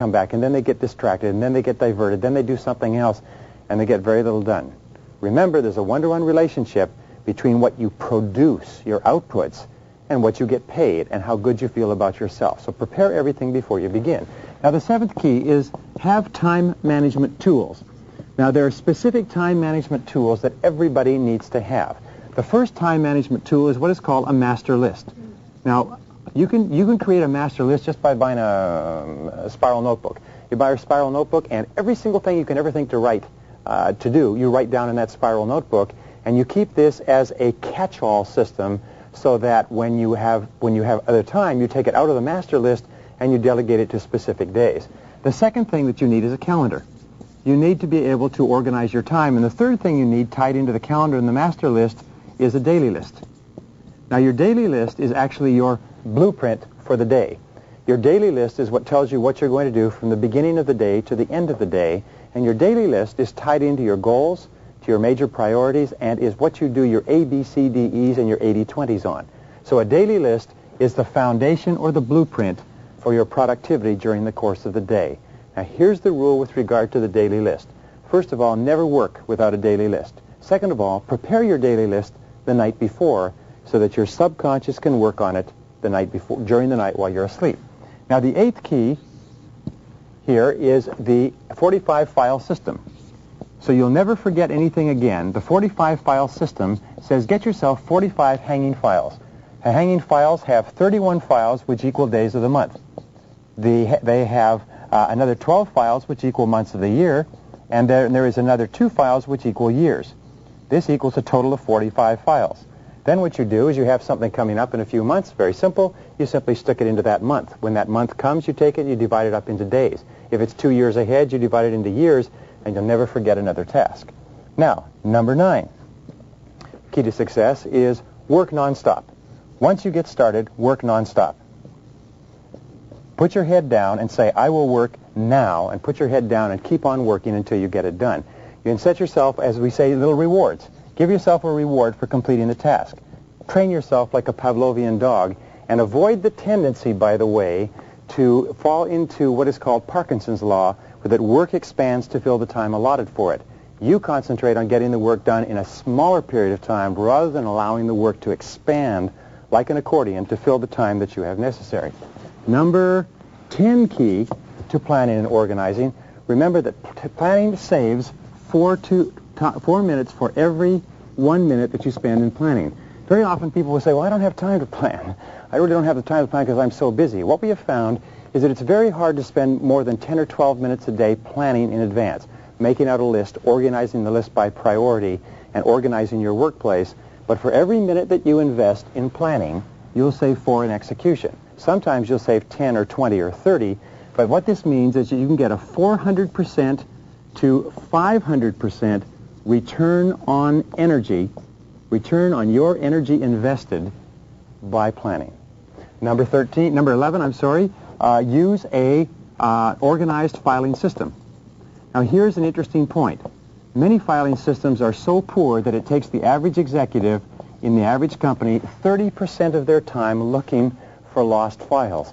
come back, and then they get distracted, and then they get diverted, then they do something else, and they get very little done. Remember, there's a one-to-one relationship between what you produce, your outputs, and what you get paid, and how good you feel about yourself. So prepare everything before you begin. Now, the seventh key is have time management tools. Now, there are specific time management tools that everybody needs to have. The first time management tool is what is called a master list. Now, you can create a master list just by buying a spiral notebook. You buy a spiral notebook, and every single thing you can ever think to write, you write down in that spiral notebook, and you keep this as a catch-all system so that when you have other time, you take it out of the master list and you delegate it to specific days. The second thing that you need is a calendar. You need to be able to organize your time. And the third thing you need tied into the calendar and the master list is a daily list. Now, your daily list is actually your blueprint for the day. Your daily list is what tells you what you're going to do from the beginning of the day to the end of the day. And your daily list is tied into your goals, to your major priorities, and is what you do your A, B, C, D, E's and your 80-20s on. So a daily list is the foundation or the blueprint for your productivity during the course of the day. Now, here's the rule with regard to the daily list. First of all, never work without a daily list. Second of all, prepare your daily list the night before so that your subconscious can work on it the night before, during the night while you're asleep. Now, the eighth key here is the 45-file system. So you'll never forget anything again. The 45-file system says get yourself 45 hanging files. Hanging files have 31 files, which equal days of the month. They have another 12 files, which equal months of the year, and there is another 2 files, which equal years. This equals a total of 45 files. Then what you do is you have something coming up in a few months. Very simple. You simply stick it into that month. When that month comes, you take it and you divide it up into days. If it's 2 years ahead, you divide it into years, and you'll never forget another task. Now, number 9. Key to success is work nonstop. Once you get started, work nonstop. Put your head down and say, I will work now, and put your head down and keep on working until you get it done. You can set yourself, as we say, little rewards. Give yourself a reward for completing the task. Train yourself like a Pavlovian dog, and avoid the tendency, by the way, to fall into what is called Parkinson's law, where that work expands to fill the time allotted for it. You concentrate on getting the work done in a smaller period of time rather than allowing the work to expand like an accordion to fill the time that you have necessary. Number 10 key to planning and organizing. Remember that planning saves 4 minutes for every 1 minute that you spend in planning. Very often people will say, well, I don't have time to plan. I really don't have the time to plan because I'm so busy. What we have found is that it's very hard to spend more than 10 or 12 minutes a day planning in advance, making out a list, organizing the list by priority, and organizing your workplace. But for every minute that you invest in planning, you'll save 4 in execution. Sometimes you'll save 10 or 20 or 30, but what this means is that you can get a 400% to 500% return on your energy invested by planning. Number 11, use a organized filing system. Now, here's an interesting point. Many filing systems are so poor that it takes the average executive in the average company 30% of their time looking for lost files.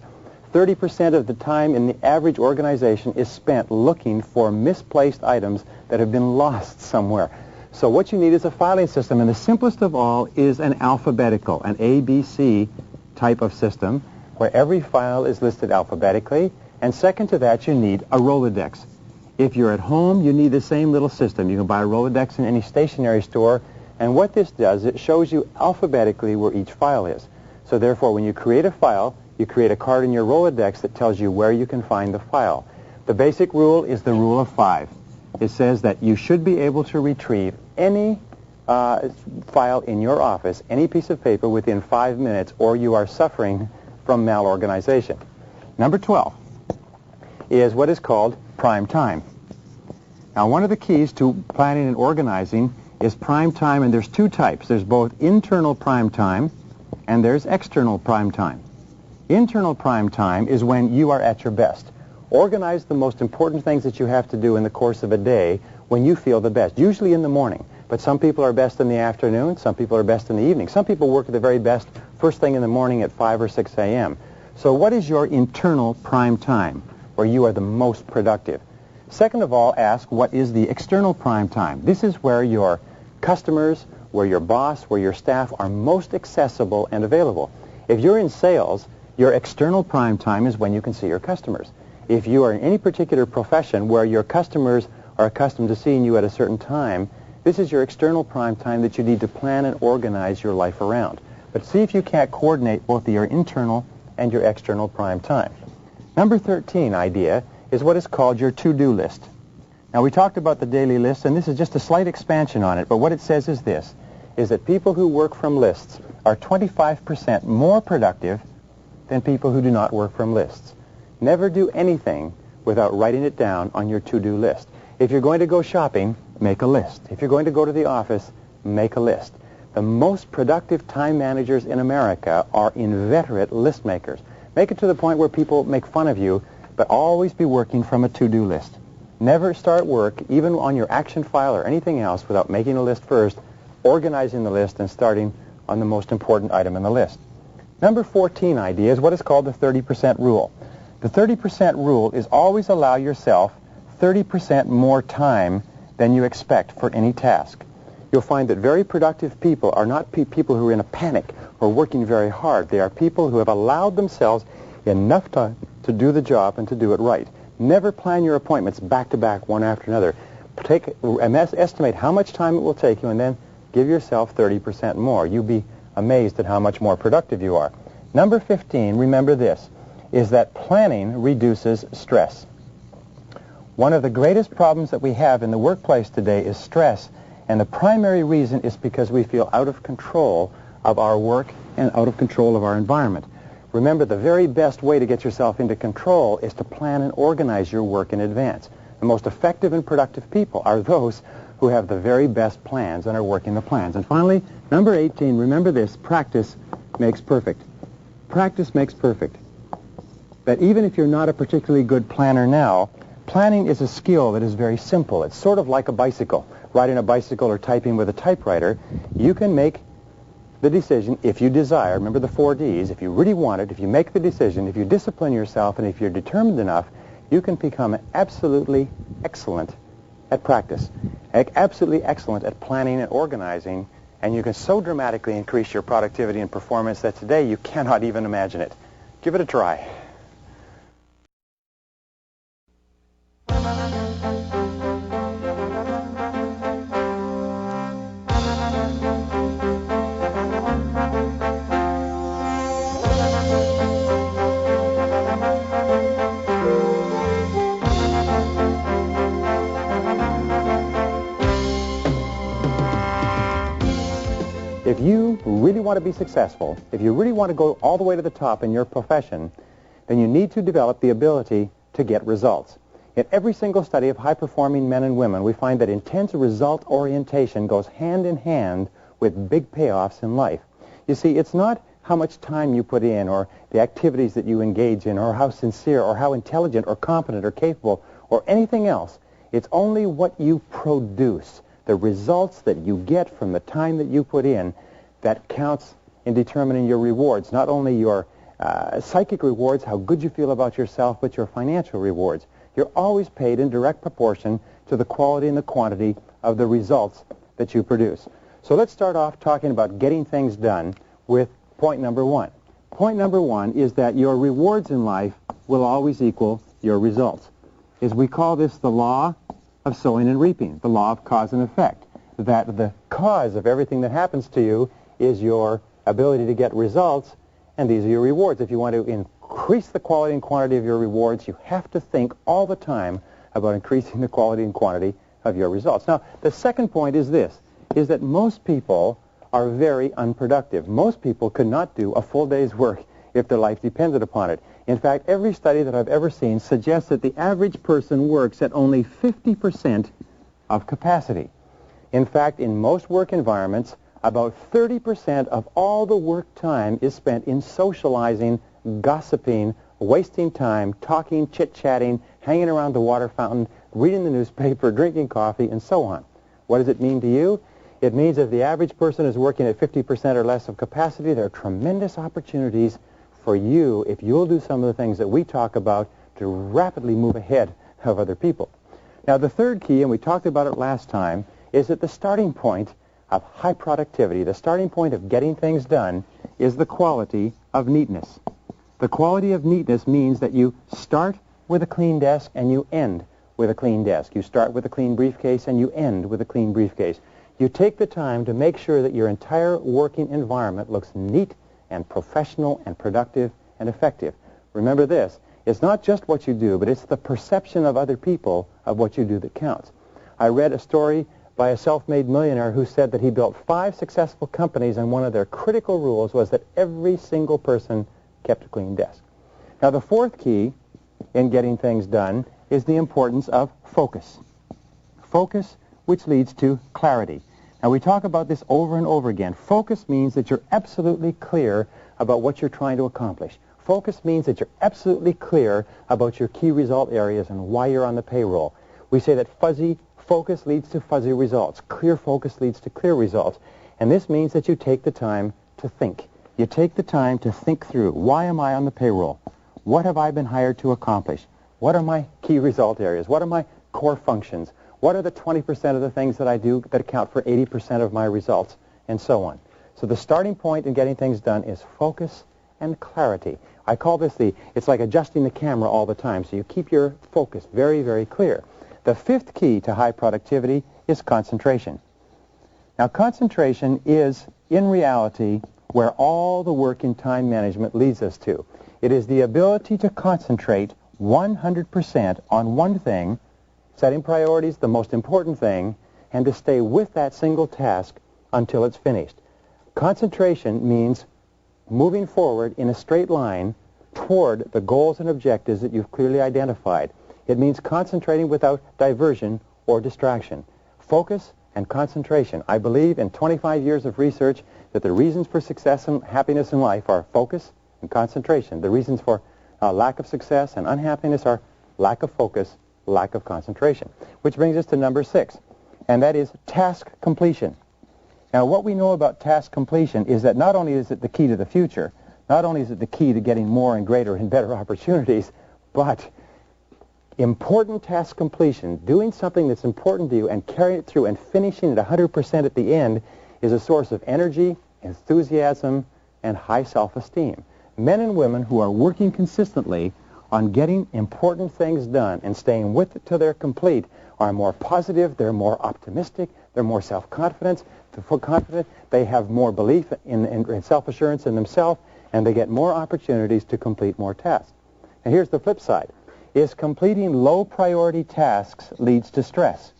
30% of the time in the average organization is spent looking for misplaced items that have been lost somewhere. So what you need is a filing system, and the simplest of all is an alphabetical, an ABC type of system, where every file is listed alphabetically, and second to that, you need a Rolodex. If you're at home, you need the same little system. You can buy a Rolodex in any stationery store, and what this does, it shows you alphabetically where each file is. So therefore, when you create a file, you create a card in your Rolodex that tells you where you can find the file. The basic rule is the rule of 5. It says that you should be able to retrieve any file in your office, any piece of paper, within 5 minutes, or you are suffering from malorganization. Number 12 is what is called prime time. Now, one of the keys to planning and organizing is prime time, and there's 2 types. There's both internal prime time and there's external prime time. Internal prime time is when you are at your best. Organize the most important things that you have to do in the course of a day when you feel the best, usually in the morning. But some people are best in the afternoon, some people are best in the evening. Some people work at the very best first thing in the morning at 5 or 6 a.m. So what is your internal prime time? where you are the most productive. Second of all, ask what is the external prime time. This is where your customers, where your boss, where your staff are most accessible and available. If you're in sales, your external prime time is when you can see your customers. If you are in any particular profession where your customers are accustomed to seeing you at a certain time, this is your external prime time that you need to plan and organize your life around. But see if you can't coordinate both your internal and your external prime time. Number 13 idea is what is called your to-do list. Now, we talked about the daily list, and this is just a slight expansion on it, but what it says is this, is that people who work from lists are 25% more productive than people who do not work from lists. Never do anything without writing it down on your to-do list. If you're going to go shopping, make a list. If you're going to go to the office, make a list. The most productive time managers in America are inveterate list makers. Make it to the point where people make fun of you, but always be working from a to-do list. Never start work, even on your action file or anything else, without making a list first, organizing the list, and starting on the most important item in the list. Number 14 idea is what is called the 30% rule. The 30% rule is always allow yourself 30% more time than you expect for any task. You'll find that very productive people are not people who are in a panic or working very hard. They are people who have allowed themselves enough time to do the job and to do it right. Never plan your appointments back to back, one after another. Estimate how much time it will take you and then give yourself 30% more. You'll be amazed at how much more productive you are. Number 15, remember this, is that planning reduces stress. One of the greatest problems that we have in the workplace today is stress, and the primary reason is because we feel out of control of our work and out of control of our environment. Remember, the very best way to get yourself into control is to plan and organize your work in advance. The most effective and productive people are those who have the very best plans and are working the plans. And finally, number 18, remember this, practice makes perfect. Practice makes perfect. That even if you're not a particularly good planner now, planning is a skill that is very simple. It's sort of like a bicycle. Riding a bicycle or typing with a typewriter, you can make the decision if you desire. Remember the 4 Ds. If you really want it, if you make the decision, if you discipline yourself, and if you're determined enough, you can become absolutely excellent at practice, absolutely excellent at planning and organizing, and you can so dramatically increase your productivity and performance that today you cannot even imagine it. Give it a try. If you really want to be successful, if you really want to go all the way to the top in your profession, then you need to develop the ability to get results. In every single study of high-performing men and women, we find that intense result orientation goes hand in hand with big payoffs in life. You see, it's not how much time you put in or the activities that you engage in or how sincere or how intelligent or competent or capable or anything else. It's only what you produce, the results that you get from the time that you put in, that counts in determining your rewards, not only your psychic rewards, how good you feel about yourself, but your financial rewards. You're always paid in direct proportion to the quality and the quantity of the results that you produce. So let's start off talking about getting things done with point number 1. Point number 1 is that your rewards in life will always equal your results. We call this the law of sowing and reaping, the law of cause and effect, that the cause of everything that happens to you is your ability to get results, and these are your rewards. If you want to increase the quality and quantity of your rewards, you have to think all the time about increasing the quality and quantity of your results. Now, the second point is this, is that most people are very unproductive. Most people could not do a full day's work if their life depended upon it. In fact, every study that I've ever seen suggests that the average person works at only 50% of capacity. In fact, in most work environments, about 30% of all the work time is spent in socializing, gossiping, wasting time, talking, chit-chatting, hanging around the water fountain, reading the newspaper, drinking coffee, and so on. What does it mean to you? It means if the average person is working at 50% or less of capacity, there are tremendous opportunities for you, if you'll do some of the things that we talk about, to rapidly move ahead of other people. Now, the third key, and we talked about it last time, is that the starting point of high productivity, the starting point of getting things done, is the quality of neatness. The quality of neatness means that you start with a clean desk and you end with a clean desk. You start with a clean briefcase and you end with a clean briefcase. You take the time to make sure that your entire working environment looks neat and professional and productive and effective. Remember this, it's not just what you do, but it's the perception of other people of what you do that counts. I read a story by a self-made millionaire who said that he built 5 successful companies, and one of their critical rules was that every single person kept a clean desk. Now, the fourth key in getting things done is the importance of focus. Focus, which leads to clarity. Now, we talk about this over and over again. Focus means that you're absolutely clear about what you're trying to accomplish. Focus means that you're absolutely clear about your key result areas and why you're on the payroll. We say that fuzzy focus leads to fuzzy results. Clear focus leads to clear results. And this means that you take the time to think. You take the time to think through, why am I on the payroll? What have I been hired to accomplish? What are my key result areas? What are my core functions? What are the 20% of the things that I do that account for 80% of my results? And so on. So the starting point in getting things done is focus and clarity. I call this it's like adjusting the camera all the time, so you keep your focus very, very clear. The fifth key to high productivity is concentration. Now, concentration is, in reality, where all the work in time management leads us to. It is the ability to concentrate 100% on one thing, setting priorities, the most important thing, and to stay with that single task until it's finished. Concentration means moving forward in a straight line toward the goals and objectives that you've clearly identified. It means concentrating without diversion or distraction. Focus and concentration. I believe in 25 years of research that the reasons for success and happiness in life are focus and concentration. The reasons for lack of success and unhappiness are lack of focus, lack of concentration. Which brings us to number 6, and that is task completion. Now, what we know about task completion is that not only is it the key to the future, not only is it the key to getting more and greater and better opportunities, but important task completion, doing something that's important to you and carrying it through and finishing it 100% at the end, is a source of energy, enthusiasm, and high self-esteem. Men and women who are working consistently on getting important things done and staying with it till they're complete are more positive, they're more optimistic, they're more self-confident, they have more belief in self-assurance in themselves, and they get more opportunities to complete more tasks. And here's the flip side, is completing low-priority tasks leads to stress.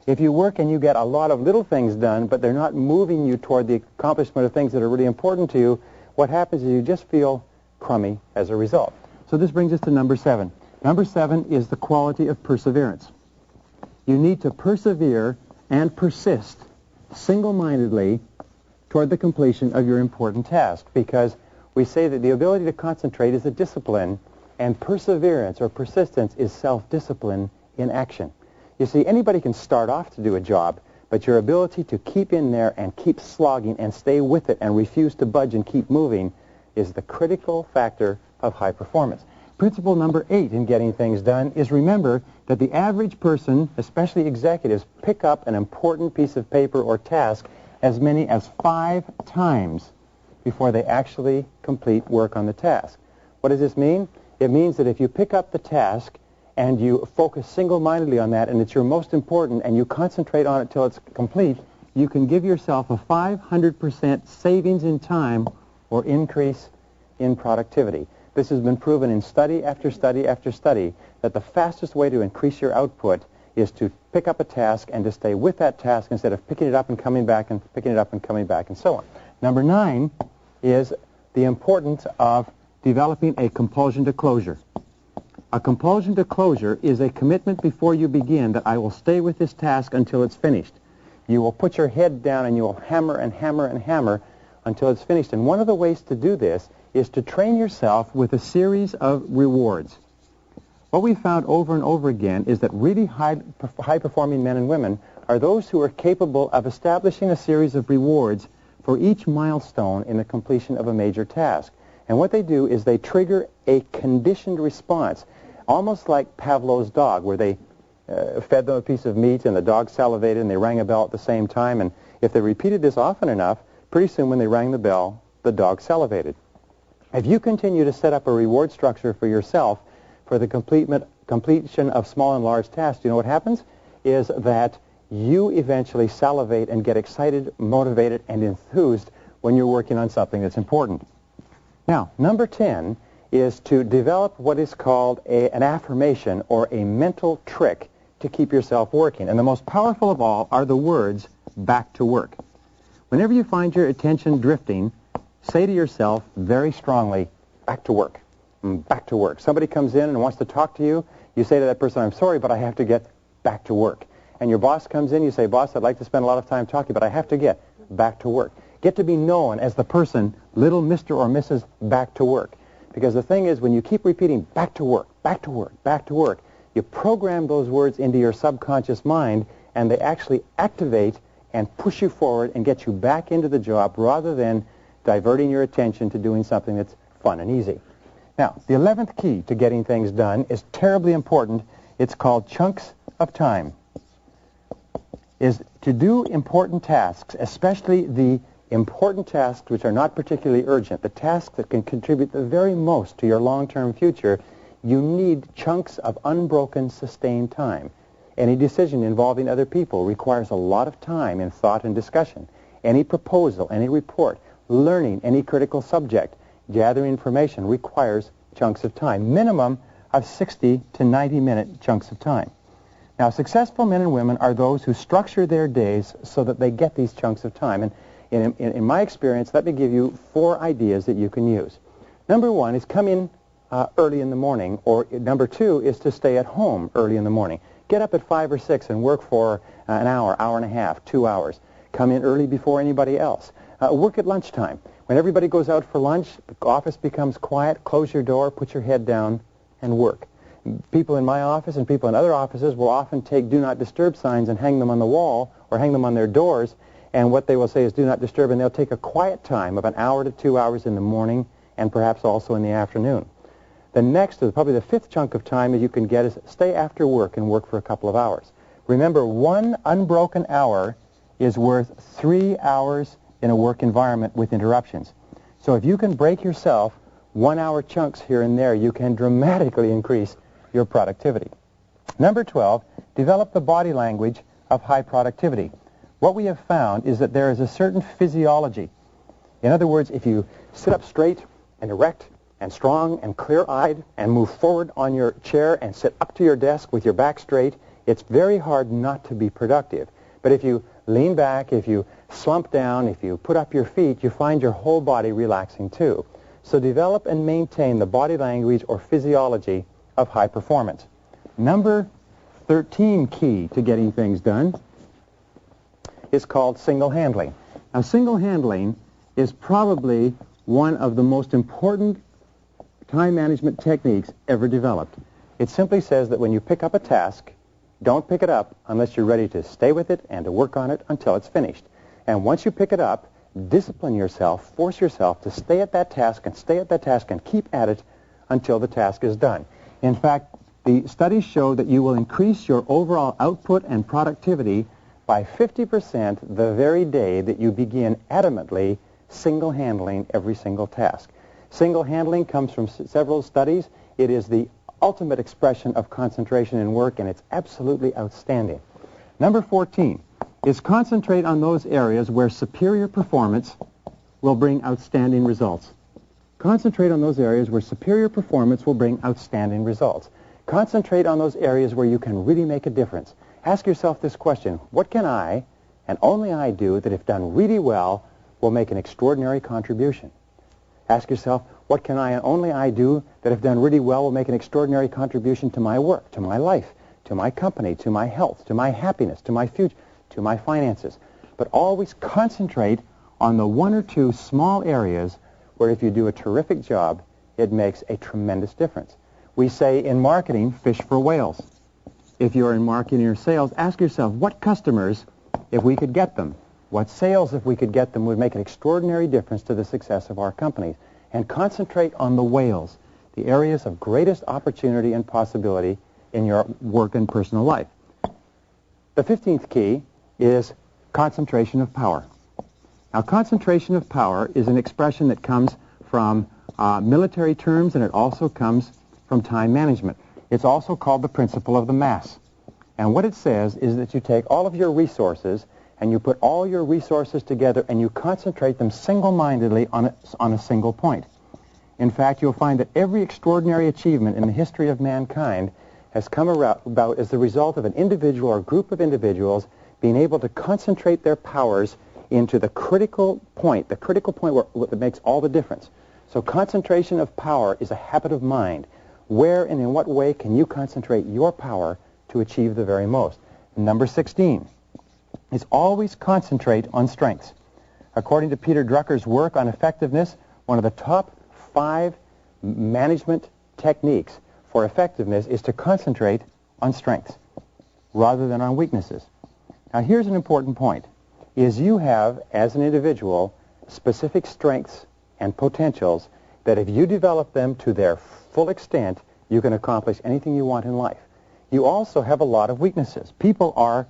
If you work and you get a lot of little things done, but they're not moving you toward the accomplishment of things that are really important to you, what happens is you just feel crummy as a result. So this brings us to number 7. Number 7 is the quality of perseverance. You need to persevere and persist single-mindedly toward the completion of your important task, because we say that the ability to concentrate is a discipline, and perseverance or persistence is self-discipline in action. You see, anybody can start off to do a job, but your ability to keep in there and keep slogging and stay with it and refuse to budge and keep moving is the critical factor of high performance. Principle number 8 in getting things done is remember that the average person, especially executives, pick up an important piece of paper or task as many as 5 times before they actually complete work on the task. What does this mean? It means that if you pick up the task and you focus single-mindedly on that and it's your most important and you concentrate on it till it's complete, you can give yourself a 500% savings in time or increase in productivity. This has been proven in study after study after study that the fastest way to increase your output is to pick up a task and to stay with that task instead of picking it up and coming back and picking it up and coming back and so on. Number 9 is the importance of developing a compulsion to closure. A compulsion to closure is a commitment before you begin that I will stay with this task until it's finished. You will put your head down and you will hammer and hammer and hammer until it's finished. And one of the ways to do this is to train yourself with a series of rewards. What we found over and over again is that really high-performing men and women are those who are capable of establishing a series of rewards for each milestone in the completion of a major task. And what they do is they trigger a conditioned response. Almost like Pavlov's dog, where they fed them a piece of meat and the dog salivated and they rang a bell at the same time. And if they repeated this often enough, pretty soon when they rang the bell, the dog salivated. If you continue to set up a reward structure for yourself for the completion of small and large tasks, you know what happens? Is that you eventually salivate and get excited, motivated, and enthused when you're working on something that's important. Now, number 10 is to develop what is called an affirmation or a mental trick to keep yourself working. And the most powerful of all are the words, back to work. Whenever you find your attention drifting, say to yourself very strongly, back to work, back to work. Somebody comes in and wants to talk to you, you say to that person, I'm sorry, but I have to get back to work. And your boss comes in, you say, boss, I'd like to spend a lot of time talking, but I have to get back to work. Get to be known as the person, little Mr. or Mrs. Back to Work. Because the thing is, when you keep repeating back to work, back to work, back to work, you program those words into your subconscious mind, and they actually activate and push you forward and get you back into the job rather than diverting your attention to doing something that's fun and easy. Now, the 11th key to getting things done is terribly important. It's called chunks of time. Is to do important tasks, especially the important tasks which are not particularly urgent, the tasks that can contribute the very most to your long-term future, you need chunks of unbroken, sustained time. Any decision involving other people requires a lot of time in thought and discussion. Any proposal, any report, learning any critical subject, gathering information requires chunks of time, minimum of 60 to 90-minute chunks of time. Now, successful men and women are those who structure their days so that they get these chunks of time. And in my experience, let me give you 4 ideas that you can use. Number 1 is come in early in the morning, or number 2 is to stay at home early in the morning. Get up at 5 or 6 and work for an hour, hour and a half, 2 hours. Come in early before anybody else. Work at lunchtime. When everybody goes out for lunch, the office becomes quiet, close your door, put your head down, and work. People in my office and people in other offices will often take do not disturb signs and hang them on the wall or hang them on their doors, and what they will say is do not disturb, and they'll take a quiet time of an hour to 2 hours in the morning and perhaps also in the afternoon. The next, probably the 5th chunk of time that you can get is stay after work and work for a couple of hours. Remember, 1 unbroken hour is worth 3 hours in a work environment with interruptions. So if you can break yourself 1-hour chunks here and there, you can dramatically increase your productivity. Number 12, develop the body language of high productivity. What we have found is that there is a certain physiology. In other words, if you sit up straight and erect and strong and clear-eyed and move forward on your chair and sit up to your desk with your back straight, it's very hard not to be productive. But if you lean back, if you slump down, if you put up your feet, you find your whole body relaxing too. So develop and maintain the body language or physiology of high performance. Number 13 key to getting things done is called single handling. Now, single handling is probably one of the most important time management techniques ever developed. It simply says that when you pick up a task, don't pick it up unless you're ready to stay with it and to work on it until it's finished. And once you pick it up, discipline yourself, force yourself to stay at that task and stay at that task and keep at it until the task is done. In fact, the studies show that you will increase your overall output and productivity by 50% the very day that you begin adamantly single-handling every single task. Single-handling comes from several studies. It is the ultimate expression of concentration in work, and it's absolutely outstanding. Number 14 is concentrate on those areas where superior performance will bring outstanding results. Concentrate on those areas where superior performance will bring outstanding results. Concentrate on those areas where you can really make a difference. Ask yourself this question: what can I, and only I, do that if done really well will make an extraordinary contribution? Ask yourself, what can I and only I do that if done really well will make an extraordinary contribution to my work, to my life, to my company, to my health, to my happiness, to my future, to my finances? But always concentrate on the 1 or 2 small areas where if you do a terrific job, it makes a tremendous difference. We say in marketing, fish for whales. If you're in marketing or sales, ask yourself, what customers, if we could get them, what sales, if we could get them, would make an extraordinary difference to the success of our companies. And concentrate on the whales. the areas of greatest opportunity and possibility in your work and personal life. The 15th key is concentration of power. Now, concentration of power is an expression that comes from military terms, and it also comes from time management. It's also called the principle of the mass. And what it says is that you take all of your resources and you put all your resources together and you concentrate them single-mindedly on a single point. In fact, you'll find that every extraordinary achievement in the history of mankind has come about as the result of an individual or group of individuals being able to concentrate their powers into the critical point where that makes all the difference. So concentration of power is a habit of mind. Where and in what way can you concentrate your power to achieve the very most? Number 16 is always concentrate on strengths. According to Peter Drucker's work on effectiveness, one of the top 5 management techniques for effectiveness is to concentrate on strengths rather than on weaknesses. Now, here's an important point, is you have, as an individual, specific strengths and potentials that if you develop them to their full extent, you can accomplish anything you want in life. You also have a lot of weaknesses. People are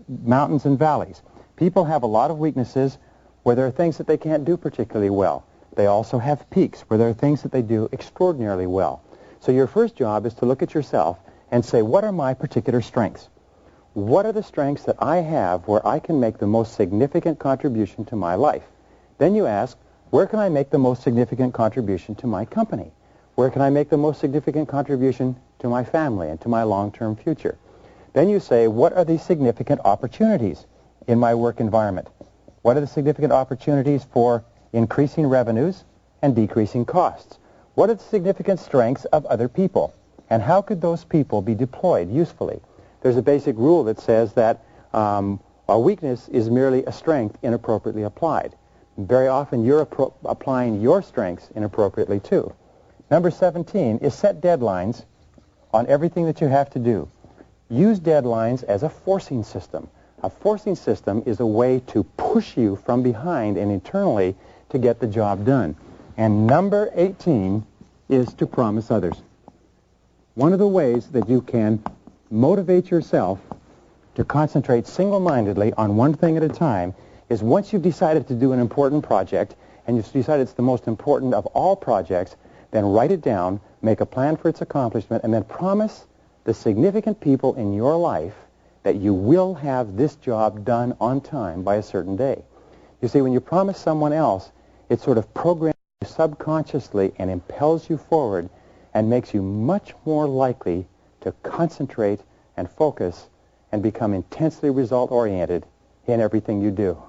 mountains and valleys. People have a lot of weaknesses where there are things that they can't do particularly well. They also have peaks where there are things that they do extraordinarily well. So your first job is to look at yourself and say, what are my particular strengths? What are the strengths that I have where I can make the most significant contribution to my life? Then you ask, where can I make the most significant contribution to my company? Where can I make the most significant contribution to my family and to my long-term future? Then you say, what are the significant opportunities in my work environment? What are the significant opportunities for increasing revenues and decreasing costs? What are the significant strengths of other people? And how could those people be deployed usefully? There's a basic rule that says that a weakness is merely a strength inappropriately applied. Very often you're applying your strengths inappropriately too. Number 17 is set deadlines on everything that you have to do. Use deadlines as a forcing system. A forcing system is a way to push you from behind and internally to get the job done. And number 18 is to promise others. One of the ways that you can motivate yourself to concentrate single-mindedly on one thing at a time is once you've decided to do an important project and you've decided it's the most important of all projects, then write it down, make a plan for its accomplishment, and then promise the significant people in your life that you will have this job done on time by a certain day. You see, when you promise someone else, it sort of programs you subconsciously and impels you forward and makes you much more likely to concentrate and focus and become intensely result-oriented in everything you do.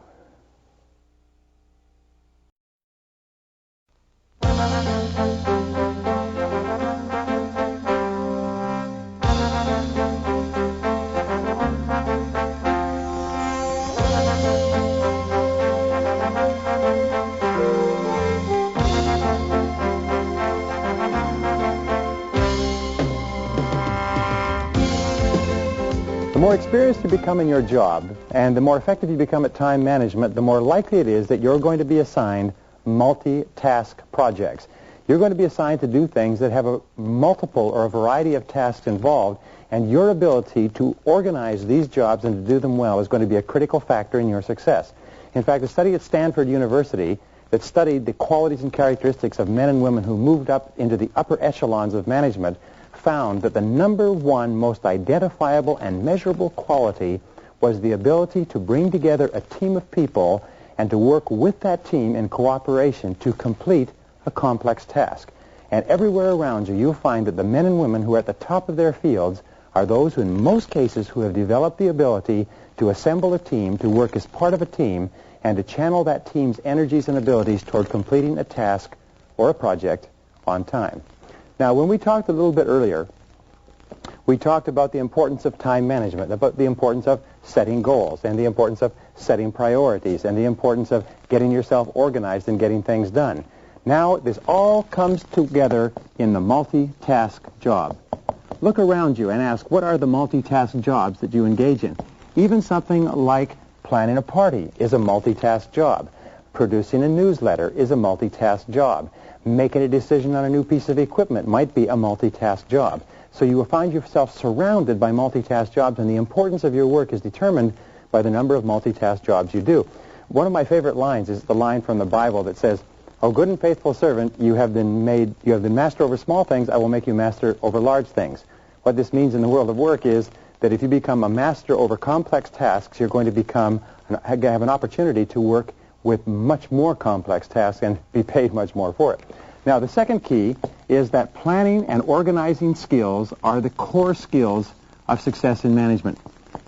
The more experienced you become in your job and the more effective you become at time management, the more likely it is that you're going to be assigned multitask projects. You're going to be assigned to do things that have a multiple or a variety of tasks involved, and your ability to organize these jobs and to do them well is going to be a critical factor in your success. In fact, a study at Stanford University that studied the qualities and characteristics of men and women who moved up into the upper echelons of management found that the number one most identifiable and measurable quality was the ability to bring together a team of people and to work with that team in cooperation to complete a complex task. And everywhere around you, you'll find that the men and women who are at the top of their fields are those who, in most cases, who have developed the ability to assemble a team, to work as part of a team, and to channel that team's energies and abilities toward completing a task or a project on time. Now, when we talked a little bit earlier, we talked about the importance of time management, about the importance of setting goals, and the importance of setting priorities, and the importance of getting yourself organized and getting things done. Now, this all comes together in the multitask job. Look around you and ask, what are the multitask jobs that you engage in? Even something like planning a party is a multitask job. Producing a newsletter is a multitask job. Making a decision on a new piece of equipment might be a multitask job. So you will find yourself surrounded by multitask jobs, and the importance of your work is determined by the number of multitask jobs you do. One of my favorite lines is the line from the Bible that says, "O good and faithful servant, you have been master over small things, I will make you master over large things." What this means in the world of work is that if you become a master over complex tasks, you're going to have an opportunity to work with much more complex tasks and be paid much more for it. Now, the second key is that planning and organizing skills are the core skills of success in management.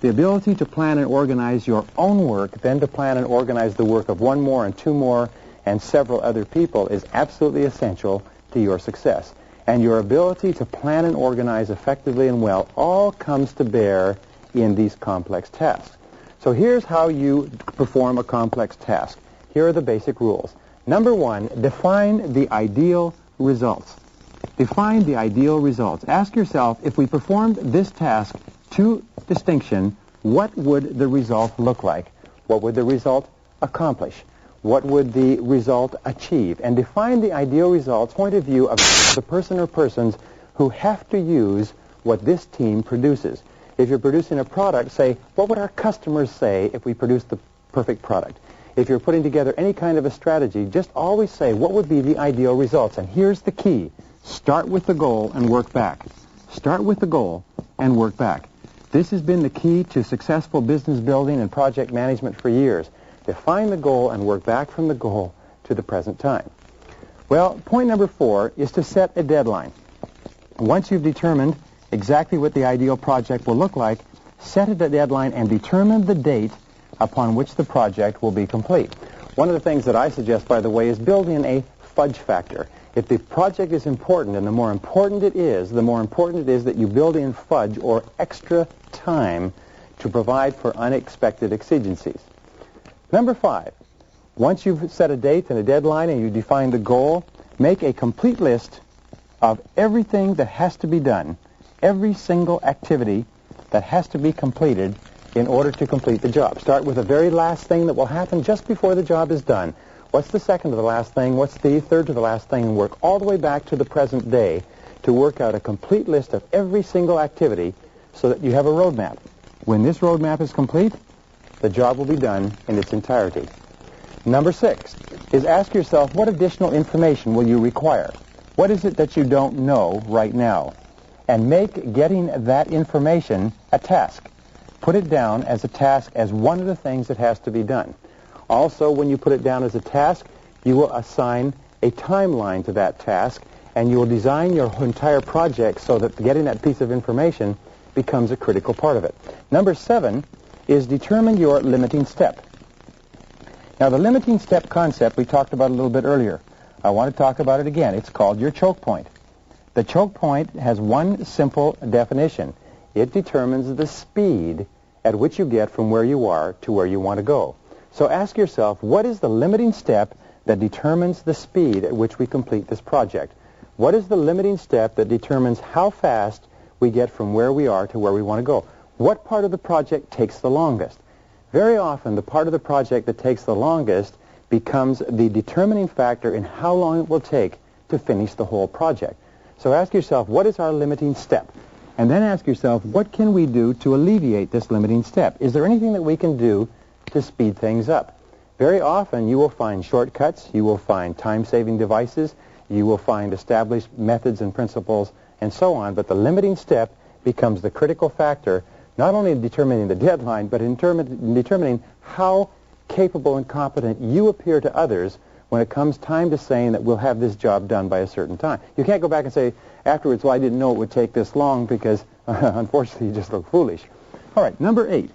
The ability to plan and organize your own work, then to plan and organize the work of one more and two more and several other people is absolutely essential to your success. And your ability to plan and organize effectively and well all comes to bear in these complex tasks. So here's how you perform a complex task. Here are the basic rules. Number one, define the ideal results. Define the ideal results. Ask yourself, if we performed this task to distinction, what would the result look like? What would the result accomplish? What would the result achieve? And define the ideal results point of view of the person or persons who have to use what this team produces. If you're producing a product, say, what would our customers say if we produced the perfect product? If you're putting together any kind of a strategy, just always say, what would be the ideal results? And here's the key. Start with the goal and work back. Start with the goal and work back. This has been the key to successful business building and project management for years. Define the goal and work back from the goal to the present time. Well, point number 4 is to set a deadline. Once you've determined exactly what the ideal project will look like, set a deadline and determine the date upon which the project will be complete. One of the things that I suggest, by the way, is build in a fudge factor. If the project is important, and the more important it is that you build in fudge or extra time to provide for unexpected exigencies. Number 5, once you've set a date and a deadline and you define the goal, make a complete list of everything that has to be done, every single activity that has to be completed in order to complete the job. Start with the very last thing that will happen just before the job is done. What's the second to the last thing? What's the third to the last thing? And work all the way back to the present day to work out a complete list of every single activity so that you have a roadmap. When this roadmap is complete, the job will be done in its entirety. Number 6 is ask yourself, what additional information will you require? What is it that you don't know right now? And make getting that information a task. Put it down as a task, as one of the things that has to be done. Also, when you put it down as a task, you will assign a timeline to that task, and you will design your entire project so that getting that piece of information becomes a critical part of it. Number 7 is determine your limiting step. Now, the limiting step concept we talked about a little bit earlier. I want to talk about it again. It's called your choke point. The choke point has one simple definition. It determines the speed at which you get from where you are to where you want to go. So ask yourself, what is the limiting step that determines the speed at which we complete this project? What is the limiting step that determines how fast we get from where we are to where we want to go? What part of the project takes the longest? Very often, the part of the project that takes the longest becomes the determining factor in how long it will take to finish the whole project. So ask yourself, what is our limiting step? And then ask yourself, what can we do to alleviate this limiting step? Is there anything that we can do to speed things up? Very often you will find shortcuts, you will find time-saving devices, you will find established methods and principles and so on, but the limiting step becomes the critical factor, not only in determining the deadline, but in determining how capable and competent you appear to others when it comes time to saying that we'll have this job done by a certain time. You can't go back and say afterwards, well, I didn't know it would take this long because, unfortunately, you just look foolish. All right, number 8.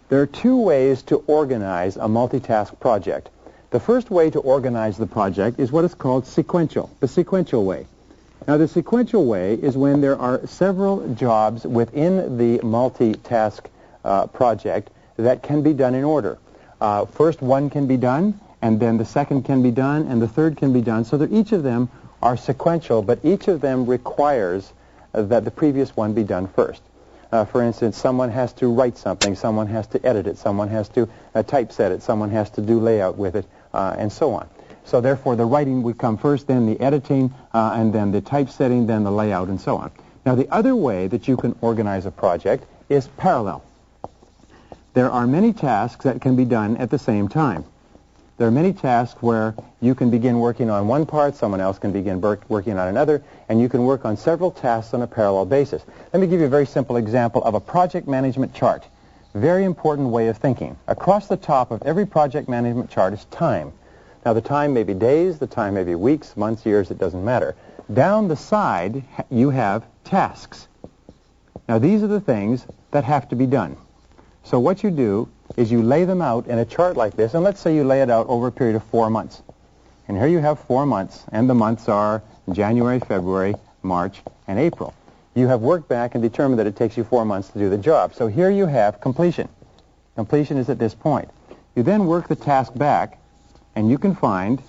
There are 2 ways to organize a multitask project. The first way to organize the project is what is called sequential, the sequential way. Now, the sequential way is when there are several jobs within the multitask project that can be done in order. First one can be done, and then the second can be done, and the third can be done, so that each of them are sequential, but each of them requires that the previous one be done first. For instance, someone has to write something, someone has to edit it, someone has to typeset it, someone has to do layout with it, and so on. So therefore, the writing would come first, then the editing, and then the typesetting, then the layout, and so on. Now, the other way that you can organize a project is parallel. There are many tasks that can be done at the same time. There are many tasks where you can begin working on one part, someone else can begin working on another, and you can work on several tasks on a parallel basis. Let me give you a very simple example of a project management chart. Very important way of thinking. Across the top of every project management chart is time. Now, the time may be days, the time may be weeks, months, years, it doesn't matter. Down the side, you have tasks. Now, these are the things that have to be done. So what you do is you lay them out in a chart like this, and let's say you lay it out over a period of 4 months. And here you have 4 months, and the months are January, February, March, and April. You have worked back and determined that it takes you 4 months to do the job. So here you have completion. Completion is at this point. You then work the task back, and you can find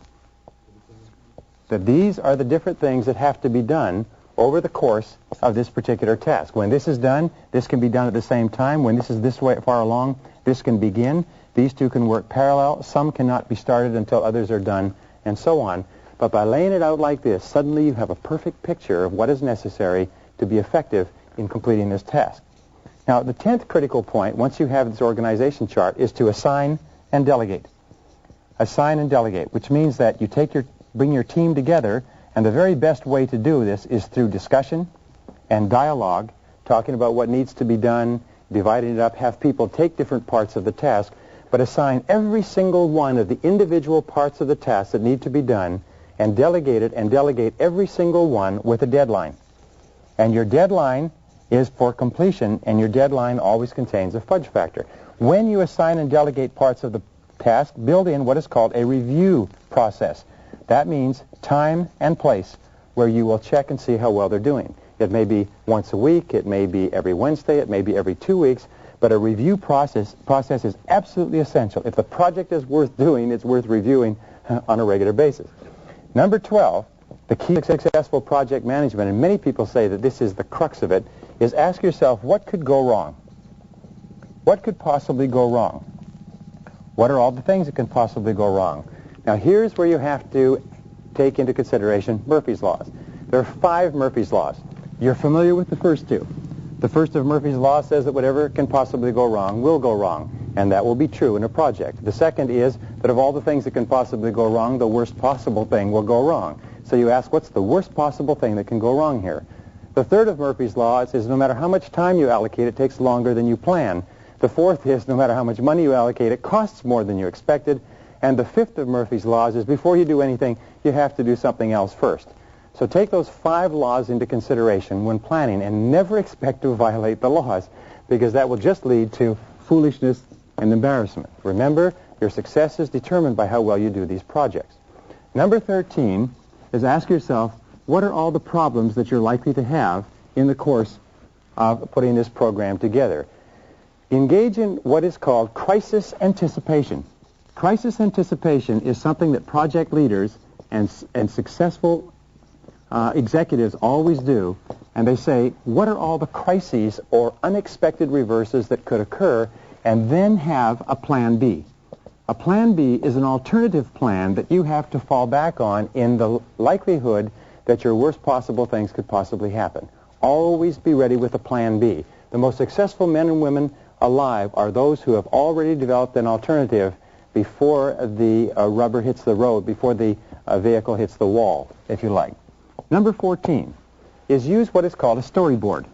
that these are the different things that have to be done over the course of this particular task. When this is done, this can be done at the same time. When this is this way far along, this can begin. These two can work parallel. Some cannot be started until others are done, and so on. But by laying it out like this, suddenly you have a perfect picture of what is necessary to be effective in completing this task. Now, the 10th critical point, once you have this organization chart, is to assign and delegate. Assign and delegate, which means that you bring your team together, and the very best way to do this is through discussion and dialogue, talking about what needs to be done, dividing it up, have people take different parts of the task, but assign every single one of the individual parts of the task that need to be done, and delegate it, and delegate every single one with a deadline. And your deadline is for completion, and your deadline always contains a fudge factor. When you assign and delegate parts of the task, build in what is called a review process. That means time and place where you will check and see how well they're doing. It may be once a week, it may be every Wednesday, it may be every 2 weeks, but a review process is absolutely essential. If the project is worth doing, it's worth reviewing on a regular basis. Number 12, the key to successful project management, and many people say that this is the crux of it, is ask yourself, what could go wrong? What could possibly go wrong? What are all the things that can possibly go wrong? Now, here's where you have to take into consideration Murphy's Laws. There are 5 Murphy's Laws. You're familiar with the first 2. The first of Murphy's Law says that whatever can possibly go wrong will go wrong, and that will be true in a project. The second is that of all the things that can possibly go wrong, the worst possible thing will go wrong. So you ask, what's the worst possible thing that can go wrong here? The third of Murphy's Law is no matter how much time you allocate, it takes longer than you plan. The fourth is no matter how much money you allocate, it costs more than you expected. And the fifth of Murphy's Laws is before you do anything, you have to do something else first. So take those 5 laws into consideration when planning, and never expect to violate the laws, because that will just lead to foolishness and embarrassment. Remember, your success is determined by how well you do these projects. Number 13 is ask yourself, what are all the problems that you're likely to have in the course of putting this program together? Engage in what is called crisis anticipation. Crisis anticipation is something that project leaders and successful executives always do, and they say, what are all the crises or unexpected reverses that could occur, and then have a plan B. A plan B is an alternative plan that you have to fall back on in the likelihood that your worst possible things could possibly happen. Always be ready with a plan B. The most successful men and women alive are those who have already developed an alternative before the rubber hits the road, before the vehicle hits the wall, if you like. Number 14 is use what is called a storyboard.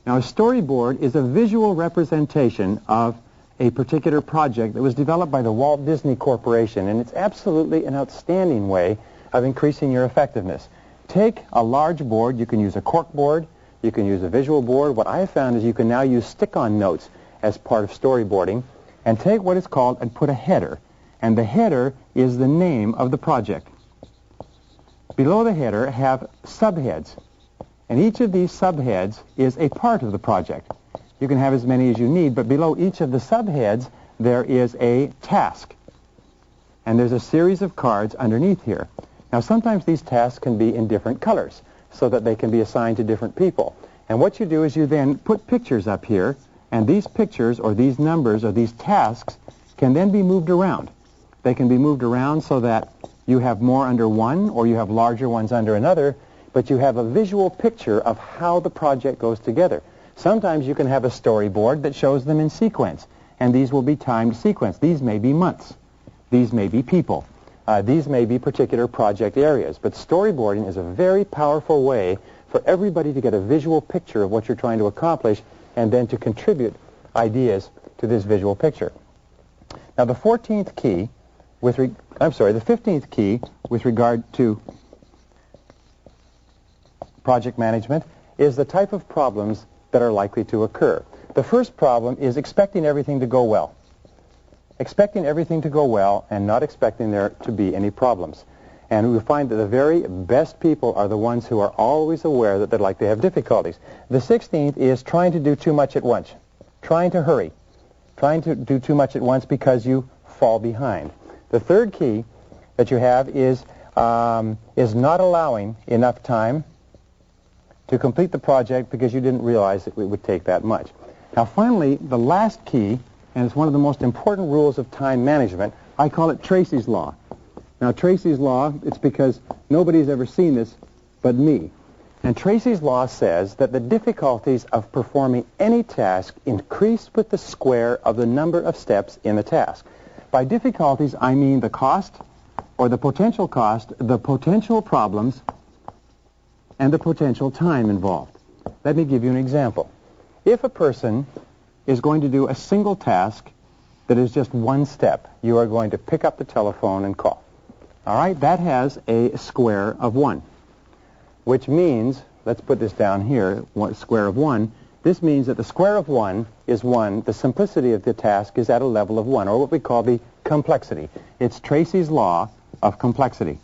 Now, a storyboard is a visual representation of a particular project that was developed by the Walt Disney Corporation, and it's absolutely an outstanding way of increasing your effectiveness. Take a large board. You can use a cork board. You can use a visual board. What I have found is you can now use stick-on notes as part of storyboarding, and take what is called and put a header. And the header is the name of the project. Below the header have subheads, and each of these subheads is a part of the project. You can have as many as you need, but below each of the subheads there is a task, and there's a series of cards underneath here. Now, sometimes these tasks can be in different colors so that they can be assigned to different people. And what you do is you then put pictures up here, and these pictures or these numbers or these tasks can then be moved around. They can be moved around so that you have more under one or you have larger ones under another, but you have a visual picture of how the project goes together. Sometimes you can have a storyboard that shows them in sequence, and these will be timed sequence. These may be months. These may be people. These may be particular project areas. But storyboarding is a very powerful way for everybody to get a visual picture of what you're trying to accomplish and then to contribute ideas to this visual picture. Now, the 15th key with regard to project management is the type of problems that are likely to occur. The first problem is expecting everything to go well. Expecting everything to go well and not expecting there to be any problems. And we find that the very best people are the ones who are always aware that they'd like to have difficulties. The 16th is trying to do too much at once. Trying to hurry. Trying to do too much at once because you fall behind. The third key that you have is not allowing enough time to complete the project because you didn't realize it would take that much. Now finally, the last key, and it's one of the most important rules of time management, I call it Tracy's Law. Now Tracy's Law, it's because nobody's ever seen this but me. And Tracy's Law says that the difficulties of performing any task increase with the square of the number of steps in the task. By difficulties, I mean the cost, or the potential cost, the potential problems, and the potential time involved. Let me give you an example. If a person is going to do a single task that is just one step, you are going to pick up the telephone and call. All right, that has a square of 1, which means, let's put this down here, square of 1. This means that the square of 1 is 1. The simplicity of the task is at a level of 1, or what we call the complexity. It's Tracy's Law of complexity.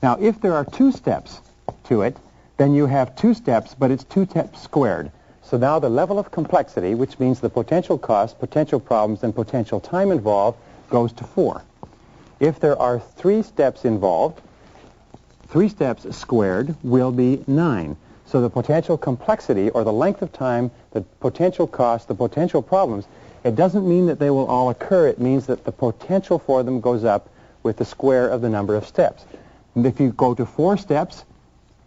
Now, if there are 2 steps to it, then you have 2 steps, but it's 2 steps squared. So now the level of complexity, which means the potential cost, potential problems, and potential time involved, goes to 4. If there are 3 steps involved, 3 steps squared will be 9. So the potential complexity, or the length of time, the potential cost, the potential problems, it doesn't mean that they will all occur. It means that the potential for them goes up with the square of the number of steps. And if you go to 4 steps,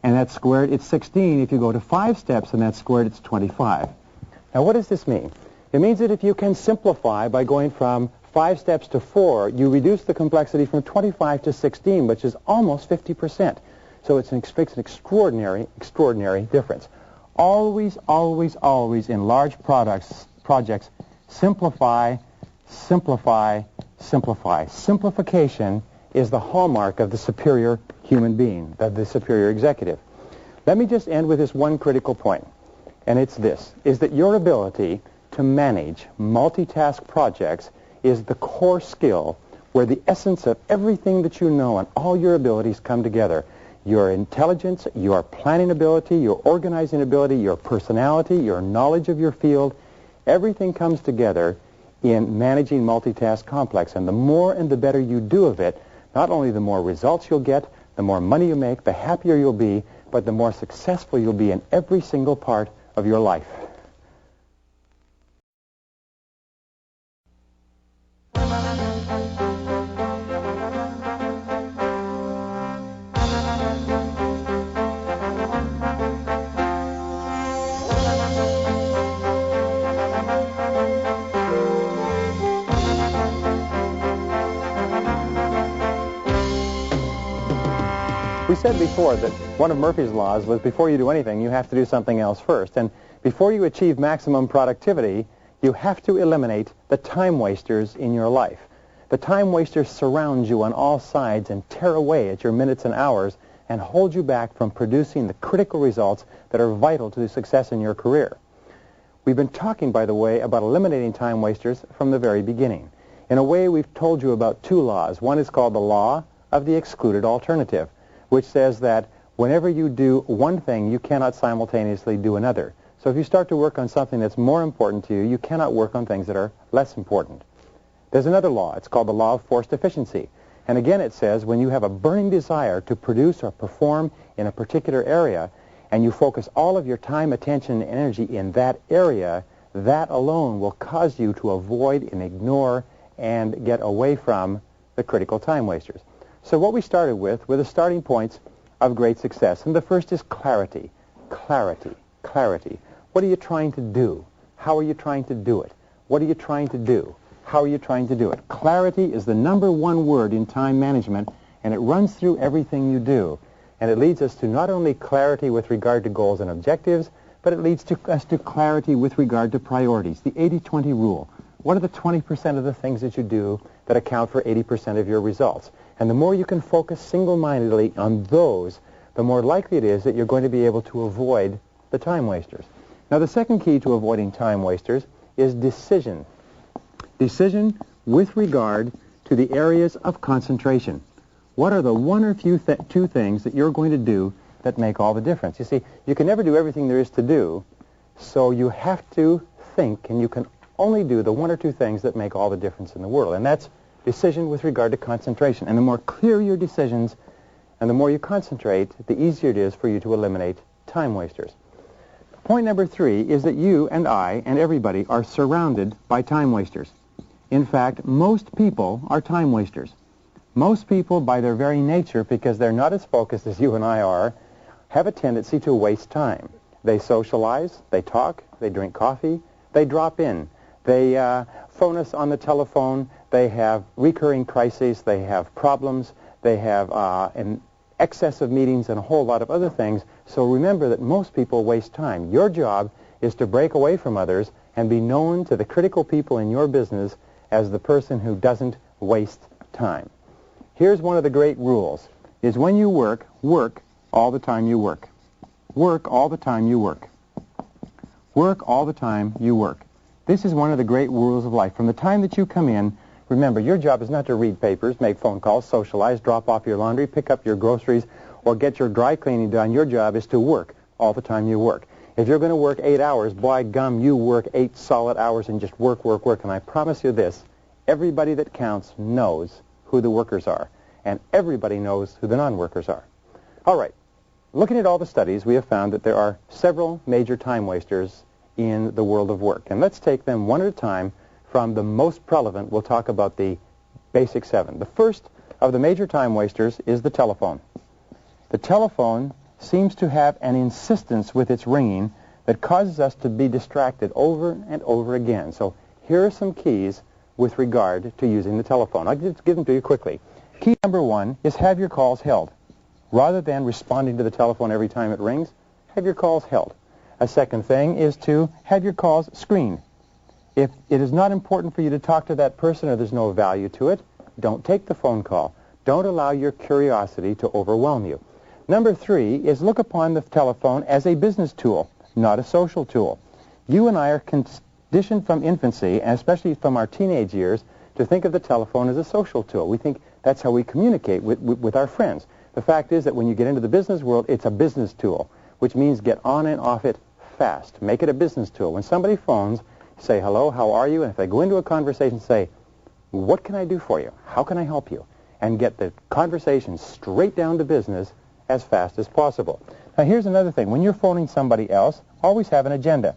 and that's squared, it's 16. If you go to 5 steps and that's squared, it's 25. Now, what does this mean? It means that if you can simplify by going from 5 steps to 4, you reduce the complexity from 25 to 16, which is almost 50%. So it's an extraordinary, extraordinary difference. Always, always, always in large projects, simplify, simplify, simplify. Simplification is the hallmark of the superior human being, of the superior executive. Let me just end with this one critical point, and it's this, is that your ability to manage multitask projects is the core skill where the essence of everything that you know and all your abilities come together. Your intelligence, your planning ability, your organizing ability, your personality, your knowledge of your field, everything comes together in managing multitask complex. And the more and the better you do of it, not only the more results you'll get, the more money you make, the happier you'll be, but the more successful you'll be in every single part of your life. We said before that one of Murphy's laws was before you do anything, you have to do something else first. And before you achieve maximum productivity, you have to eliminate the time wasters in your life. The time wasters surround you on all sides and tear away at your minutes and hours and hold you back from producing the critical results that are vital to the success in your career. We've been talking, by the way, about eliminating time wasters from the very beginning. In a way, we've told you about 2 laws. One is called the law of the excluded alternative, which says that whenever you do one thing, you cannot simultaneously do another. So if you start to work on something that's more important to you, you cannot work on things that are less important. There's another law. It's called the law of forced efficiency. And again, it says when you have a burning desire to produce or perform in a particular area, and you focus all of your time, attention, and energy in that area, that alone will cause you to avoid and ignore and get away from the critical time wasters. So what we started with were the starting points of great success. And the first is clarity. Clarity. Clarity. What are you trying to do? How are you trying to do it? What are you trying to do? How are you trying to do it? Clarity is the number one word in time management, and it runs through everything you do. And it leads us to not only clarity with regard to goals and objectives, but it leads us to clarity with regard to priorities. The 80-20 rule. What are the 20% of the things that you do that account for 80% of your results? And the more you can focus single-mindedly on those, the more likely it is that you're going to be able to avoid the time wasters. Now, the second key to avoiding time wasters is decision. Decision with regard to the areas of concentration. What are the one or two things that you're going to do that make all the difference? You see, you can never do everything there is to do, so you have to think, and you can only do the one or two things that make all the difference in the world. And that's decision with regard to concentration. And the more clear your decisions and the more you concentrate, the easier it is for you to eliminate time wasters. Point number 3 is that you and I and everybody are surrounded by time wasters. In fact, most people are time wasters. Most people, by their very nature, because they're not as focused as you and I are, have a tendency to waste time. They socialize, they talk, they drink coffee, they drop in. They phone us on the telephone, they have recurring crises, they have problems, they have an excess of meetings and a whole lot of other things. So remember that most people waste time. Your job is to break away from others and be known to the critical people in your business as the person who doesn't waste time. Here's one of the great rules, is when you work, work all the time you work. Work all the time you work. Work all the time you work. This is one of the great rules of life. From the time that you come in, remember, your job is not to read papers, make phone calls, socialize, drop off your laundry, pick up your groceries, or get your dry cleaning done. Your job is to work all the time you work. If you're going to work 8 hours, by gum, you work 8 solid hours and just work, work, work. And I promise you this, everybody that counts knows who the workers are, and everybody knows who the non-workers are. All right, looking at all the studies, we have found that there are several major time wasters in the world of work. And let's take them one at a time. From the most prevalent, we'll talk about the basic 7. The first of the major time wasters is the telephone. The telephone seems to have an insistence with its ringing that causes us to be distracted over and over again. So here are some keys with regard to using the telephone. I'll just give them to you quickly. Key number 1 is have your calls held. Rather than responding to the telephone every time it rings, have your calls held. A second thing is to have your calls screened. If it is not important for you to talk to that person or there's no value to it, don't take the phone call. Don't allow your curiosity to overwhelm you. Number 3 is look upon the telephone as a business tool, not a social tool. You and I are conditioned from infancy, and especially from our teenage years, to think of the telephone as a social tool. We think that's how we communicate with our friends. The fact is that when you get into the business world, it's a business tool, which means get on and off it fast. Make it a business tool. When somebody phones, say, hello, how are you? And if they go into a conversation, say, what can I do for you? How can I help you? And get the conversation straight down to business as fast as possible. Now, here's another thing. When you're phoning somebody else, always have an agenda.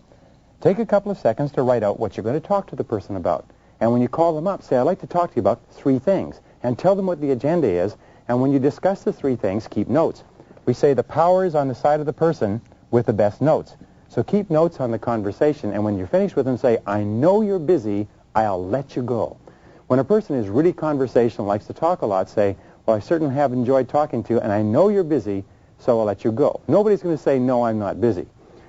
Take a couple of seconds to write out what you're going to talk to the person about. And when you call them up, say, I'd like to talk to you about 3 things. And tell them what the agenda is. And when you discuss the 3 things, keep notes. We say the power is on the side of the person with the best notes. So keep notes on the conversation, and when you're finished with them, say, I know you're busy, I'll let you go. When a person is really conversational, likes to talk a lot, say, well, I certainly have enjoyed talking to you, and I know you're busy, so I'll let you go. Nobody's going to say, no, I'm not busy.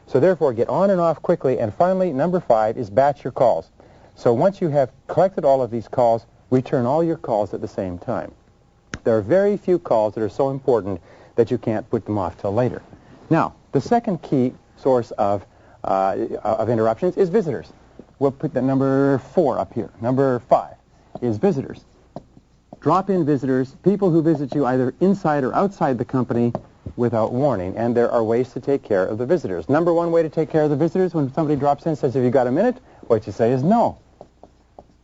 So therefore, get on and off quickly. And finally, number 5 is batch your calls. So once you have collected all of these calls, return all your calls at the same time. There are very few calls that are so important that you can't put them off till later. Now, the second key source of interruptions is visitors. We'll put the number 4 up here. Number 5 is visitors. Drop-in visitors, people who visit you either inside or outside the company without warning, and there are ways to take care of the visitors. Number 1 way to take care of the visitors, when somebody drops in and says, have you got a minute? What you say is no.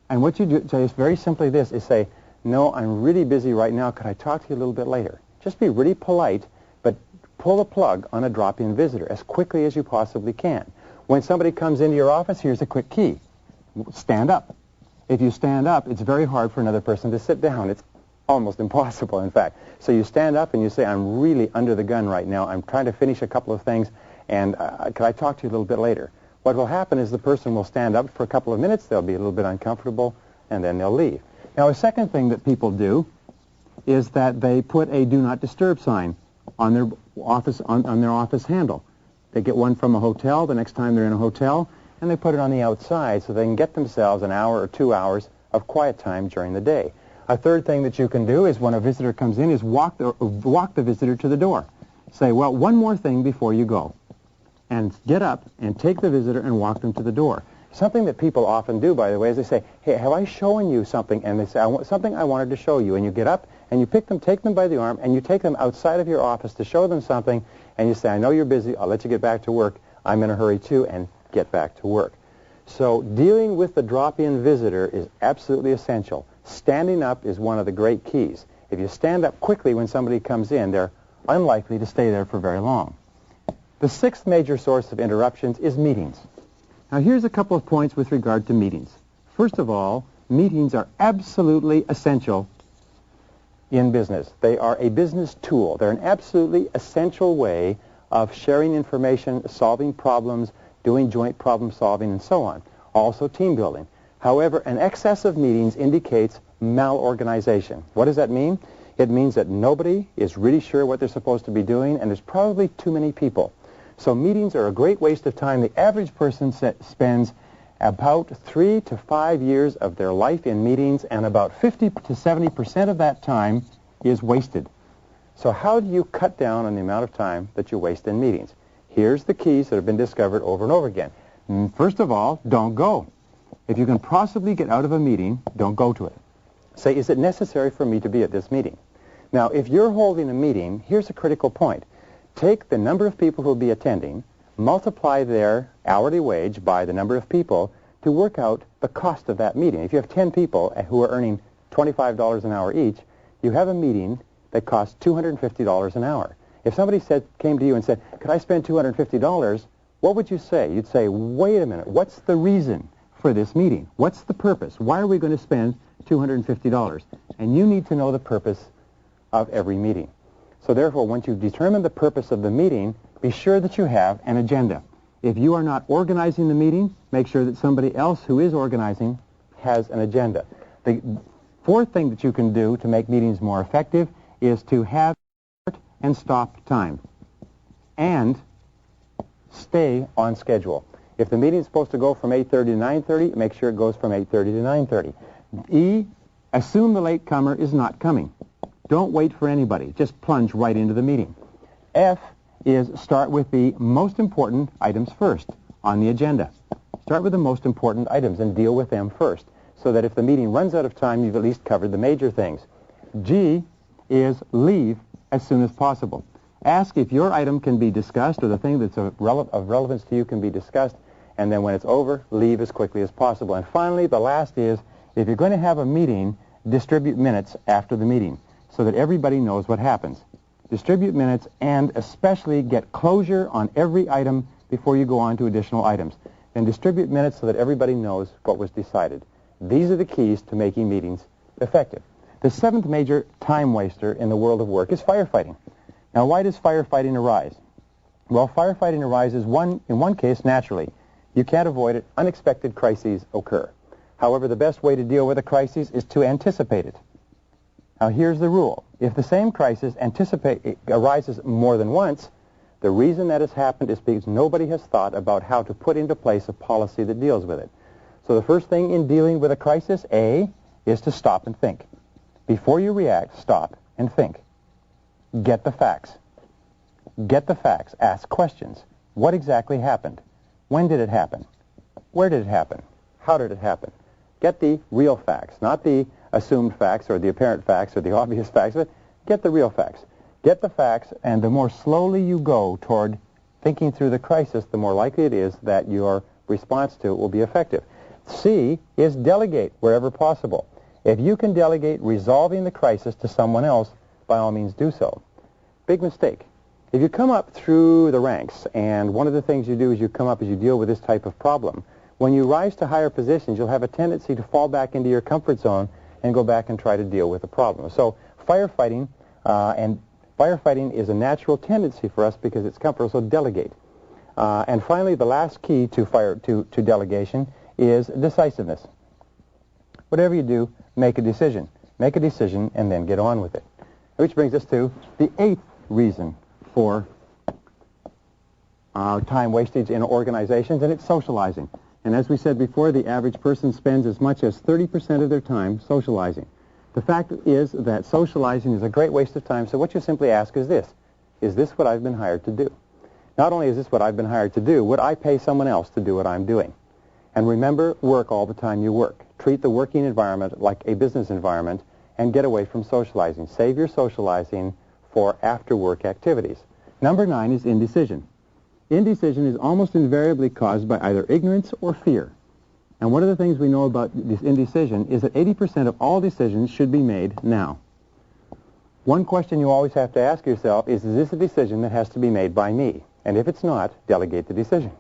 And what you do say is very simply this, is say, no, I'm really busy right now. Could I talk to you a little bit later? Just be really polite, but pull the plug on a drop-in visitor as quickly as you possibly can. When somebody comes into your office, here's a quick key. Stand up. If you stand up, it's very hard for another person to sit down. It's Almost impossible, in fact. So you stand up and you say, I'm really under the gun right now. I'm trying to finish a couple of things, and could I talk to you a little bit later? What will happen is the person will stand up for a couple of minutes. They'll be a little bit uncomfortable, and then they'll leave. Now, a second thing that people do is that they put a do not disturb sign on their office on their office handle. They get one from a hotel the next time they're in a hotel, and they put it on the outside so they can get themselves an hour or 2 hours of quiet time during the day. A third thing that you can do is when a visitor comes in is walk the visitor to the door. Say, well, one more thing before you go. And get up and take the visitor and walk them to the door. Something that people often do, by the way, is they say, hey, have I shown you something? And they say, something I wanted to show you. And you get up and you take them by the arm and you take them outside of your office to show them something. And you say, I know you're busy. I'll let you get back to work. I'm in a hurry too, and get back to work. So dealing with the drop-in visitor is absolutely essential. Standing up is one of the great keys. If you stand up quickly when somebody comes in, they're unlikely to stay there for very long. The sixth major source of interruptions is meetings. Now here's a couple of points with regard to meetings. First of all, meetings are absolutely essential in business. They are a business tool. They're an absolutely essential way of sharing information, solving problems, doing joint problem solving, and so on. Also team building. However, an excess of meetings indicates malorganization. What does that mean? It means that nobody is really sure what they're supposed to be doing, and there's probably too many people. So meetings are a great waste of time. The average person spends about 3 to 5 years of their life in meetings, and about 50 to 70% of that time is wasted. So how do you cut down on the amount of time that you waste in meetings? Here's the keys that have been discovered over and over again. First of all, don't go. If you can possibly get out of a meeting, don't go to it. Say, is it necessary for me to be at this meeting? Now, if you're holding a meeting, here's a critical point. Take the number of people who will be attending, multiply their hourly wage by the number of people to work out the cost of that meeting. If you have 10 people who are earning $25 an hour each, you have a meeting that costs $250 an hour. If somebody came to you and said, could I spend $250, what would you say? You'd say, wait a minute, what's the reason for this meeting? What's the purpose? Why are we going to spend $250? And you need to know the purpose of every meeting. So therefore, once you've determined the purpose of the meeting, be sure that you have an agenda. If you are not organizing the meeting, make sure that somebody else who is organizing has an agenda. The fourth thing that you can do to make meetings more effective is to have start and stop time and stay on schedule. If the meeting is supposed to go from 8:30 to 9:30, make sure it goes from 8:30 to 9:30. E, assume the latecomer is not coming. Don't wait for anybody. Just plunge right into the meeting. F is start with the most important items first on the agenda. Start with the most important items and deal with them first, so that if the meeting runs out of time, you've at least covered the major things. G is leave as soon as possible. Ask if your item can be discussed or the thing that's of relevance to you can be discussed, and then when it's over, leave as quickly as possible. And finally, the last is, if you're going to have a meeting, distribute minutes after the meeting so that everybody knows what happens. Distribute minutes and especially get closure on every item before you go on to additional items. Then distribute minutes so that everybody knows what was decided. These are the keys to making meetings effective. The seventh major time waster in the world of work is firefighting. Now, why does firefighting arise? Well, firefighting arises in one case naturally. You can't avoid it. Unexpected crises occur. However, the best way to deal with a crisis is to anticipate it. Now, here's the rule. If the same crisis arises more than once, the reason that has happened is because nobody has thought about how to put into place a policy that deals with it. So the first thing in dealing with a crisis, A, is to stop and think. Before you react, stop and think. Get the facts. Get the facts. Ask questions. What exactly happened? When did it happen? Where did it happen? How did it happen? Get the real facts, not the assumed facts or the apparent facts or the obvious facts, but get the real facts. Get the facts, and the more slowly you go toward thinking through the crisis, the more likely it is that your response to it will be effective. C is delegate wherever possible. If you can delegate resolving the crisis to someone else, by all means do so. Big mistake. If you come up through the ranks, and one of the things you do is you come up as you deal with this type of problem, when you rise to higher positions, you'll have a tendency to fall back into your comfort zone and go back and try to deal with the problem. So firefighting is a natural tendency for us because it's comfort, so delegate. And finally, the last key to delegation is decisiveness. Whatever you do, make a decision. Make a decision and then get on with it. Which brings us to the 8th reason for time wastage in organizations, and it's socializing. And as we said before, the average person spends as much as 30% of their time socializing. The fact is that socializing is a great waste of time, so what you simply ask is this what I've been hired to do? Not only is this what I've been hired to do, would I pay someone else to do what I'm doing? And remember, work all the time you work. Treat the working environment like a business environment and get away from socializing. Save your socializing for after-work activities. Number 9 is indecision. Indecision is almost invariably caused by either ignorance or fear. And one of the things we know about this indecision is that 80% of all decisions should be made now. One question you always have to ask yourself is this a decision that has to be made by me? And if it's not, delegate the decision.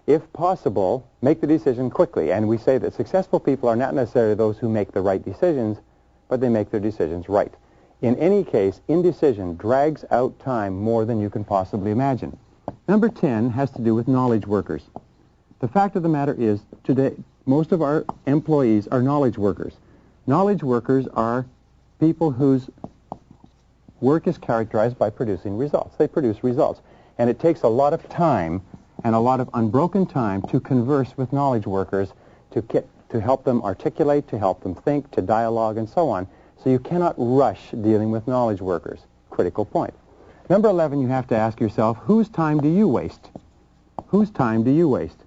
If possible, make the decision quickly. And we say that successful people are not necessarily those who make the right decisions, but they make their decisions right. In any case, indecision drags out time more than you can possibly imagine. Number 10 has to do with knowledge workers. The fact of the matter is, today, most of our employees are knowledge workers. Knowledge workers are people whose work is characterized by producing results. They produce results. And it takes a lot of time and a lot of unbroken time to converse with knowledge workers, to help them articulate, to help them think, to dialogue, and so on. So you cannot rush dealing with knowledge workers. Critical point. Number 11, you have to ask yourself, whose time do you waste? Whose time do you waste?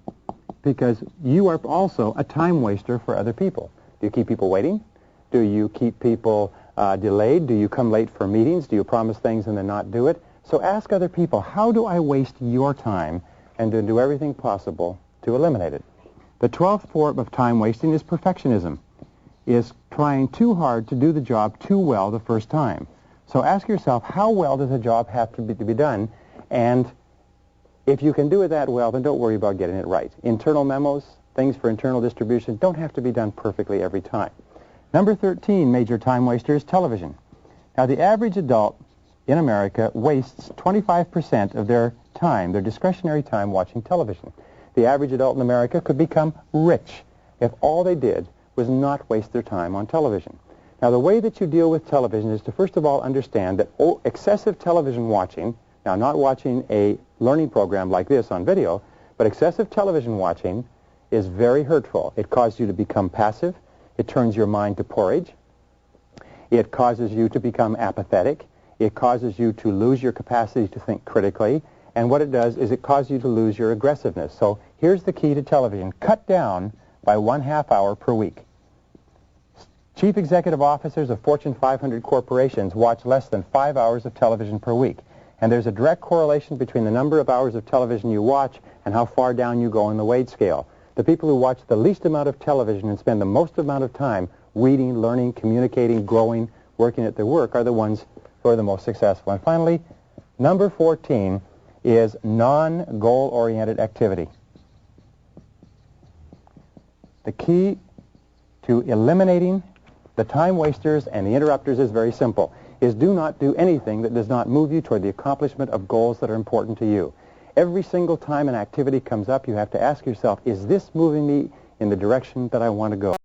Because you are also a time waster for other people. Do you keep people waiting? Do you keep people delayed? Do you come late for meetings? Do you promise things and then not do it? So ask other people, how do I waste your time, and to do everything possible to eliminate it. The 12th form of time wasting is perfectionism, is trying too hard to do the job too well the first time. So ask yourself, how well does a job have to be done? And if you can do it that well, then don't worry about getting it right. Internal memos, things for internal distribution, don't have to be done perfectly every time. Number 13, major time waster, is television. Now, the average adult in America wastes 25% of their time, their discretionary time, watching television. The average adult in America could become rich if all they did was not waste their time on television. Now, the way that you deal with television is to first of all understand that excessive television watching, now not watching a learning program like this on video, but excessive television watching is very hurtful. It causes you to become passive. It turns your mind to porridge. It causes you to become apathetic. It causes you to lose your capacity to think critically. And what it does is it causes you to lose your aggressiveness. So here's the key to television. Cut down by 1/2 hour per week. Chief executive officers of Fortune 500 corporations watch less than 5 hours of television per week. And there's a direct correlation between the number of hours of television you watch and how far down you go on the wage scale. The people who watch the least amount of television and spend the most amount of time reading, learning, communicating, growing, working at their work are the ones who are the most successful. And finally, number 14 is non-goal-oriented activity. The key to eliminating the time wasters and the interrupters is very simple, is do not do anything that does not move you toward the accomplishment of goals that are important to you. Every single time an activity comes up, you have to ask yourself, is this moving me in the direction that I want to go?